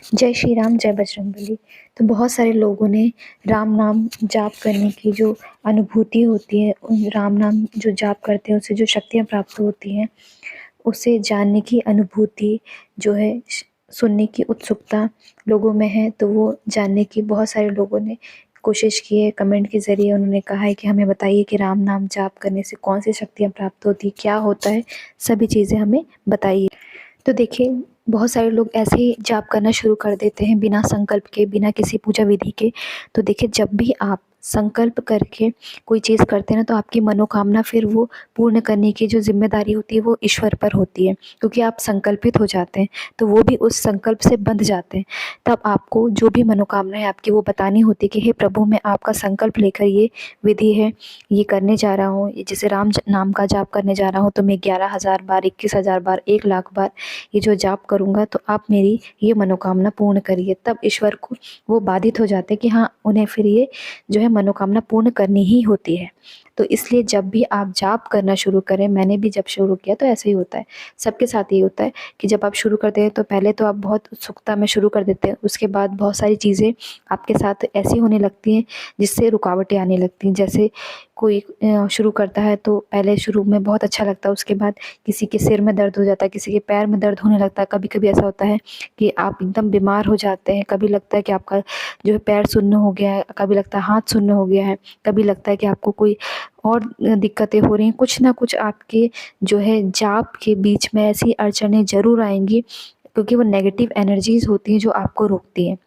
जय श्री राम, जय बजरंगबली। तो बहुत सारे लोगों ने राम नाम जाप करने की जो अनुभूति होती है, उन राम नाम जो जाप करते हैं उससे जो शक्तियाँ प्राप्त होती हैं, उसे जानने की अनुभूति जो है, सुनने की उत्सुकता लोगों में है। तो वो जानने की बहुत सारे लोगों ने कोशिश की है। कमेंट के ज़रिए उन्होंने कहा है कि हमें बताइए कि राम नाम जाप करने से कौन सी शक्तियाँ प्राप्त होती, क्या होता है, सभी चीज़ें हमें बताइए। तो देखिए, बहुत सारे लोग ऐसे ही जाप करना शुरू कर देते हैं बिना संकल्प के, बिना किसी पूजा विधि के। तो देखिए, जब भी आप संकल्प करके कोई चीज़ करते हैं ना, तो आपकी मनोकामना फिर वो पूर्ण करने की जो ज़िम्मेदारी होती है वो ईश्वर पर होती है, क्योंकि आप संकल्पित हो जाते हैं, तो वो भी उस संकल्प से बंध जाते हैं। तब आपको जो भी मनोकामना है आपकी वो बतानी होती है कि हे प्रभु, मैं आपका संकल्प लेकर ये विधि है, ये करने जा रहा हूँ। जैसे राम नाम का जाप करने जा रहा हूँ, तो मैं 11,000 बार, 21,000 बार, 1,00,000 बार ये जो जाप करूँगा, तो आप मेरी ये मनोकामना पूर्ण करिए। तब ईश्वर को वो बाधित हो जाते हैं कि हाँ, उन्हें फिर ये जो है मनोकामना पूर्ण करनी ही होती है। तो इसलिए जब भी आप जाप करना शुरू करें, मैंने भी जब शुरू किया तो ऐसे ही होता है, सबके साथ ये होता है कि जब आप शुरू करते हैं तो पहले तो आप बहुत उत्सुकता में शुरू कर देते हैं, उसके बाद बहुत सारी चीज़ें आपके साथ ऐसी होने लगती हैं जिससे रुकावटें आने लगती हैं। जैसे कोई शुरू करता है तो पहले शुरू में बहुत अच्छा लगता है, उसके बाद किसी के सिर में दर्द हो जाता है, किसी के पैर में दर्द होने लगता है। कभी-कभी ऐसा होता है कि आप एकदम बीमार हो जाते हैं, कभी लगता है कि आपका जो है पैर सुन्न हो गया है, कभी लगता है हाथ सुन्न हो गया है, कभी लगता है कि आपको कोई और दिक्कतें हो रही हैं। कुछ ना कुछ आपके जो है जाप के बीच में ऐसी अड़चनें ज़रूर आएँगी, क्योंकि वो नेगेटिव एनर्जीज़ होती हैं जो आपको रोकती हैं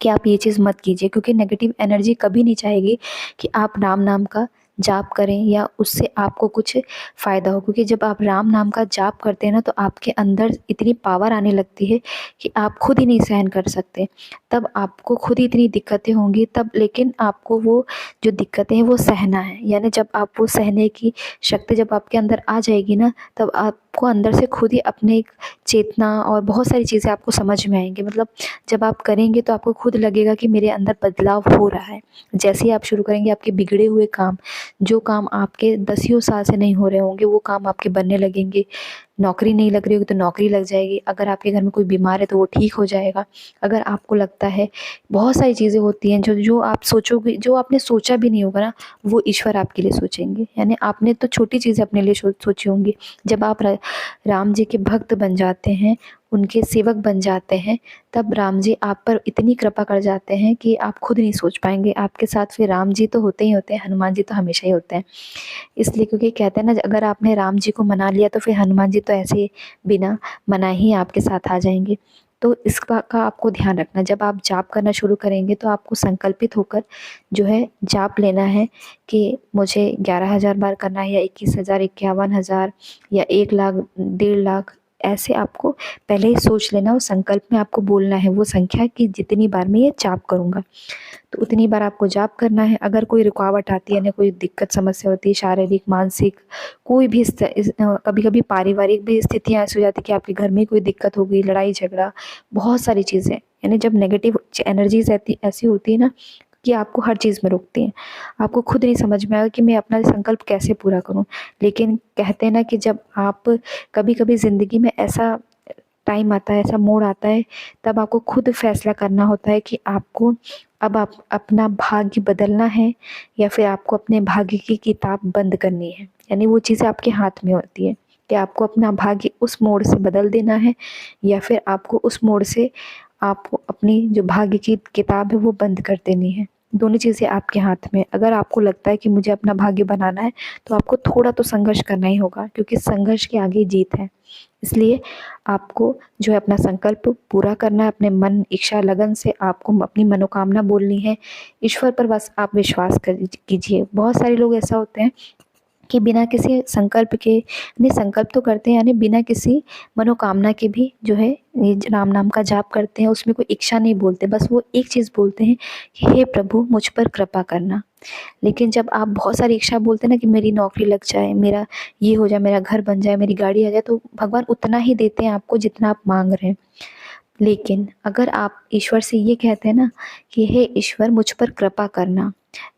कि आप ये चीज़ मत कीजिए, क्योंकि नेगेटिव एनर्जी कभी नहीं चाहेगी कि आप राम नाम का जाप करें या उससे आपको कुछ फ़ायदा हो। क्योंकि जब आप राम नाम का जाप करते हैं ना, तो आपके अंदर इतनी पावर आने लगती है कि आप खुद ही नहीं सहन कर सकते। तब आपको खुद ही इतनी दिक्कतें होंगी, तब लेकिन आपको वो जो दिक्कतें हैं वो सहना है। यानी जब आप वो सहने की शक्ति जब आपके अंदर आ जाएगी ना, तब आपको अंदर से खुद ही अपने एक चेतना और बहुत सारी चीज़ें आपको समझ में आएँगी। मतलब जब आप करेंगे तो आपको खुद लगेगा कि मेरे अंदर बदलाव हो रहा है। जैसे ही आप शुरू करेंगे, आपके बिगड़े हुए काम, जो काम आपके दसियों साल से नहीं हो रहे होंगे, वो काम आपके बनने लगेंगे। नौकरी नहीं लग रही होगी तो नौकरी लग जाएगी। अगर आपके घर में कोई बीमार है तो वो ठीक हो जाएगा। अगर आपको लगता है, बहुत सारी चीज़ें होती हैं जो जो आप सोचोगे, जो आपने सोचा भी नहीं होगा ना, वो ईश्वर आपके लिए सोचेंगे। यानी आपने तो छोटी चीज़ें अपने लिए सोची होंगी। जब आप राम जी के भक्त बन जाते हैं, उनके सेवक बन जाते हैं, तब राम जी आप पर इतनी कृपा कर जाते हैं कि आप खुद नहीं सोच पाएंगे। आपके साथ फिर राम जी तो होते ही होते हैं, हनुमान जी तो हमेशा ही होते हैं। इसलिए, क्योंकि कहते हैं ना, अगर आपने राम जी को मना लिया तो फिर हनुमान जी तो ऐसे बिना मनाए ही आपके साथ आ जाएंगे। तो इसका का आपको ध्यान रखना, जब आप जाप करना शुरू करेंगे तो आपको संकल्पित होकर जो है जाप लेना है कि मुझे 11,000 बार करना है, या 21,000, 51,000, या 1,00,000, 1,50,000, ऐसे आपको पहले ही सोच लेना और संकल्प में आपको बोलना है वो संख्या कि जितनी बार मैं ये जाप करूँगा, तो उतनी बार आपको जाप करना है। अगर कोई रुकावट आती है, यानी कोई दिक्कत समस्या होती है, शारीरिक, मानसिक, कोई भी कभी-कभी पारिवारिक भी स्थितियाँ ऐसी हो जाती है कि आपके घर में कोई दिक्कत हो गई, लड़ाई झगड़ा, बहुत सारी चीज़ें, यानी जब नेगेटिव एनर्जीज़ ऐसी होती है ना कि आपको हर चीज़ में रोकती हैं। आपको खुद नहीं समझ में आएगा कि मैं अपना संकल्प कैसे पूरा करूँ। लेकिन कहते हैं ना कि जब आप कभी-कभी ज़िंदगी में ऐसा टाइम आता है, ऐसा मोड़ आता है, तब आपको खुद फैसला करना होता है कि आपको अब आप अपना भाग्य बदलना है या फिर आपको अपने भाग्य की किताब बंद करनी है। यानी वो चीज़ें आपके हाथ में होती है कि आपको अपना भाग्य उस मोड़ से बदल देना है, या फिर आपको उस मोड़ से आपको अपनी जो भाग्य की किताब है वो बंद कर देनी है। दोनों चीज़ें आपके हाथ में। अगर आपको लगता है कि मुझे अपना भाग्य बनाना है, तो आपको थोड़ा तो संघर्ष करना ही होगा, क्योंकि संघर्ष के आगे जीत है। इसलिए आपको जो है अपना संकल्प पूरा करना है, अपने मन, इच्छा, लगन से आपको अपनी मनोकामना बोलनी है। ईश्वर पर बस आप विश्वास कीजिए। बहुत सारे लोग ऐसा होते हैं कि बिना किसी संकल्प के, यानी संकल्प तो करते हैं, यानी बिना किसी मनोकामना के भी जो है ये राम नाम का जाप करते हैं, उसमें कोई इच्छा नहीं बोलते, बस वो एक चीज़ बोलते हैं कि हे प्रभु, मुझ पर कृपा करना। लेकिन जब आप बहुत सारी इच्छा बोलते हैं ना कि मेरी नौकरी लग जाए, मेरा ये हो जाए, मेरा घर बन जाए, मेरी गाड़ी आ जाए, तो भगवान उतना ही देते हैं आपको जितना आप मांग रहे हैं। लेकिन अगर आप ईश्वर से ये कहते हैं ना कि हे ईश्वर, मुझ पर कृपा करना,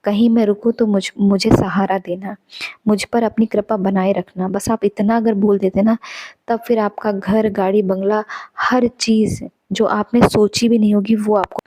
कहीं मैं रुकूँ तो मुझे सहारा देना, मुझ पर अपनी कृपा बनाए रखना। बस आप इतना अगर बोल देते ना, तब फिर आपका घर, गाड़ी, बंगला, हर चीज़ जो आपने सोची भी नहीं होगी वो आपको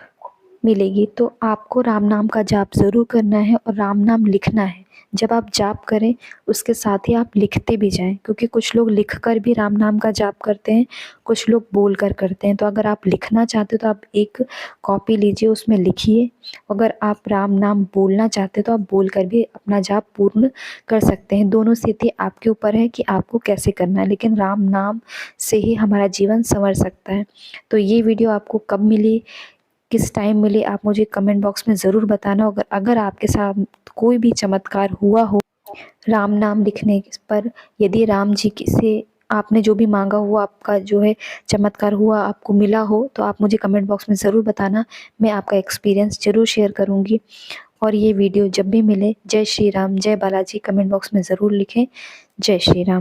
मिलेगी। तो आपको राम नाम का जाप ज़रूर करना है और राम नाम लिखना है। जब आप जाप करें उसके साथ ही आप लिखते भी जाएँ, क्योंकि कुछ लोग लिख कर भी राम नाम का जाप करते हैं, कुछ लोग बोल कर करते हैं। तो अगर आप लिखना चाहते हो तो आप एक कॉपी लीजिए, उसमें लिखिए। अगर आप राम नाम बोलना चाहते हो तो आप बोल कर भी अपना जाप पूर्ण कर सकते हैं। दोनों स्थिति आपके ऊपर है कि आपको कैसे करना है, लेकिन राम नाम से ही हमारा जीवन संवर सकता है। तो ये वीडियो आपको कब मिली, किस टाइम मिली, आप मुझे कमेंट बॉक्स में ज़रूर बताना। अगर आपके साथ कोई भी चमत्कार हुआ हो राम नाम लिखने पर, यदि राम जी की से आपने जो भी मांगा हुआ आपका जो है चमत्कार हुआ, आपको मिला हो, तो आप मुझे कमेंट बॉक्स में ज़रूर बताना। मैं आपका एक्सपीरियंस ज़रूर शेयर करूँगी। और ये वीडियो जब भी मिले, जय श्री राम, जय बालाजी कमेंट बॉक्स में ज़रूर लिखें। जय श्री राम।